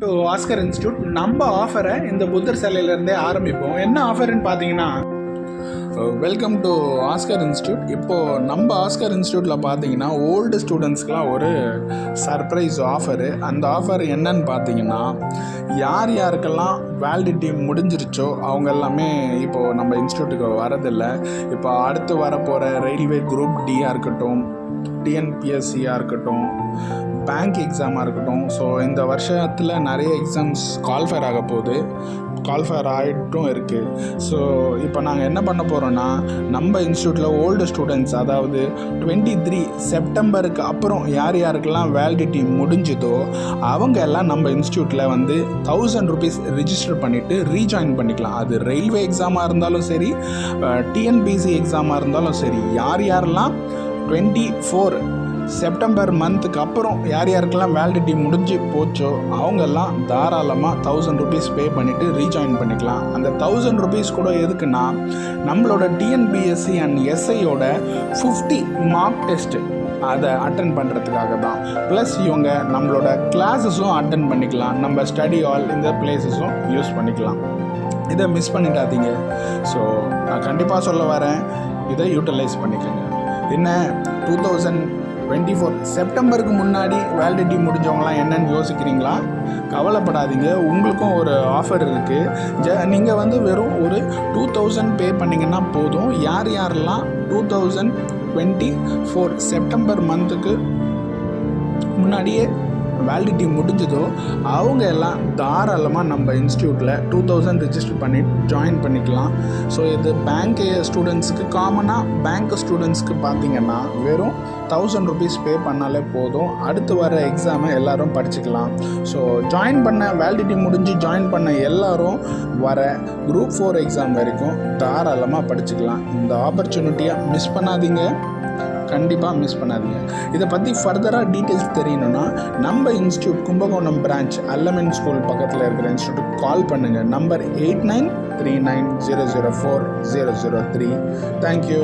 To Oscar institute நம்ம ஆஃபரை இந்த புத்தர் சிலையிலேருந்தே ஆரம்பிப்போம். என்ன ஆஃபர்னு பார்த்தீங்கன்னா, வெல்கம் டு ஆஸ்கர் இன்ஸ்டியூட். இப்போது நம்ம ஆஸ்கர் இன்ஸ்டியூட்டில் பார்த்தீங்கன்னா ஓல்டு ஸ்டூடெண்ட்ஸ்க்கெலாம் ஒரு சர்ப்ரைஸ் ஆஃபரு. அந்த ஆஃபர் என்னன்னு பார்த்தீங்கன்னா, யார் யாருக்கெல்லாம் வேலிடிட்டி முடிஞ்சிருச்சோ அவங்க எல்லாமே இப்போது நம்ம இன்ஸ்டியூட்டுக்கு வரதில்லை. இப்போ அடுத்து வரப்போகிற ரயில்வே குரூப் டியாக இருக்கட்டும், டிஎன்பிஎஸ்சியாக இருக்கட்டும், பேங்க் எக்ஸாமாக இருக்கட்டும், ஸோ இந்த வருஷத்தில் நிறைய எக்ஸாம்ஸ் கால்ஃபேர் ஆக போகுது, கால்ஃபேர் ஆகிட்டும் இருக்குது. ஸோ இப்போ நாங்கள் என்ன பண்ண போகிறோன்னா, நம்ம இன்ஸ்டியூட்டில் ஓல்டு ஸ்டூடெண்ட்ஸ், அதாவது 23 செப்டம்பருக்கு அப்புறம் யார் யாருக்கெல்லாம் வேலிடிட்டி முடிஞ்சுதோ அவங்க எல்லாம் நம்ம இன்ஸ்டியூட்டில் வந்து 1000 rupees ரிஜிஸ்டர் பண்ணிவிட்டு ரீஜாயின் பண்ணிக்கலாம். அது ரயில்வே எக்ஸாமாக இருந்தாலும் சரி, டிஎன்பிசி எக்ஸாமாக இருந்தாலும் சரி, யார் யாரெல்லாம் 24 செப்டம்பர் மந்த்துக்கு அப்புறம் யார் யாருக்கெல்லாம் வேலிடிட்டி முடிஞ்சு போச்சோ அவங்கெல்லாம் தாராளமாக 1000 rupees பே பண்ணிவிட்டு ரீஜாயின் பண்ணிக்கலாம். அந்த 1000 rupees கூட எதுக்குன்னா, நம்மளோட டிஎன்பிஎஸ்சி அண்ட் எஸ்ஐயோட 50 மார்க் டெஸ்ட்டு அதை அட்டன் பண்ணுறதுக்காக தான். ப்ளஸ் இவங்க நம்மளோட கிளாஸஸும் அட்டன் பண்ணிக்கலாம், நம்ம ஸ்டடி ஹால் இந்த பிளேஸஸும் யூஸ் பண்ணிக்கலாம். இதை மிஸ் பண்ணிடாதீங்க. ஸோ நான் கண்டிப்பாக சொல்ல வரேன், இதை யூட்டிலைஸ் பண்ணிக்கோங்க. என்ன 2024 செப்டம்பருக்கு முன்னாடி வேலிடிட்டி முடிஞ்சவங்களாம் என்னென்னு யோசிக்கிறீங்களா? கவலைப்படாதீங்க, உங்களுக்கும் ஒரு ஆஃபர் இருக்குது. நீங்கள் வந்து வெறும் ஒரு 2000 பே பண்ணிங்கன்னா போதும். யார் யாரெல்லாம் 2024 செப்டம்பர் மந்த்துக்கு முன்னாடியே வேலிடிட்டி முடிஞ்சதோ அவங்க எல்லாம் தாராளமாக நம்ம இன்ஸ்டியூட்டில் 2000 ரிஜிஸ்டர் பண்ணி ஜாயின் பண்ணிக்கலாம். ஸோ இது பேங்க் ஸ்டூடெண்ட்ஸுக்கு, காமனாக பேங்க் ஸ்டூடெண்ட்ஸ்க்கு பார்த்திங்கன்னா வெறும் 1000 rupees பே பண்ணாலே போதும். அடுத்து வர எக்ஸாமை எல்லோரும் படிச்சுக்கலாம். ஸோ ஜாயின் பண்ண வேலிடிட்டி முடிஞ்சு ஜாயின் பண்ண எல்லோரும் வர குரூப் 4 எக்ஸாம் வரைக்கும் தாராளமாக படிச்சுக்கலாம். இந்த ஆப்பர்ச்சுனிட்டியை மிஸ் பண்ணாதீங்க, கண்டிப்பாக மிஸ் பண்ணாதீங்க. இதை பற்றி ஃபர்தராக டீட்டெயில்ஸ் தெரியணுன்னா நம்ம இன்ஸ்டியூட் கும்பகோணம் பிரான்ச் அல்லமின் ஸ்கூல் பக்கத்தில் இருக்கிற இன்ஸ்டியூட்டுக்கு கால் பண்ணுங்கள். நம்பர் 8939004003. தேங்க்யூ.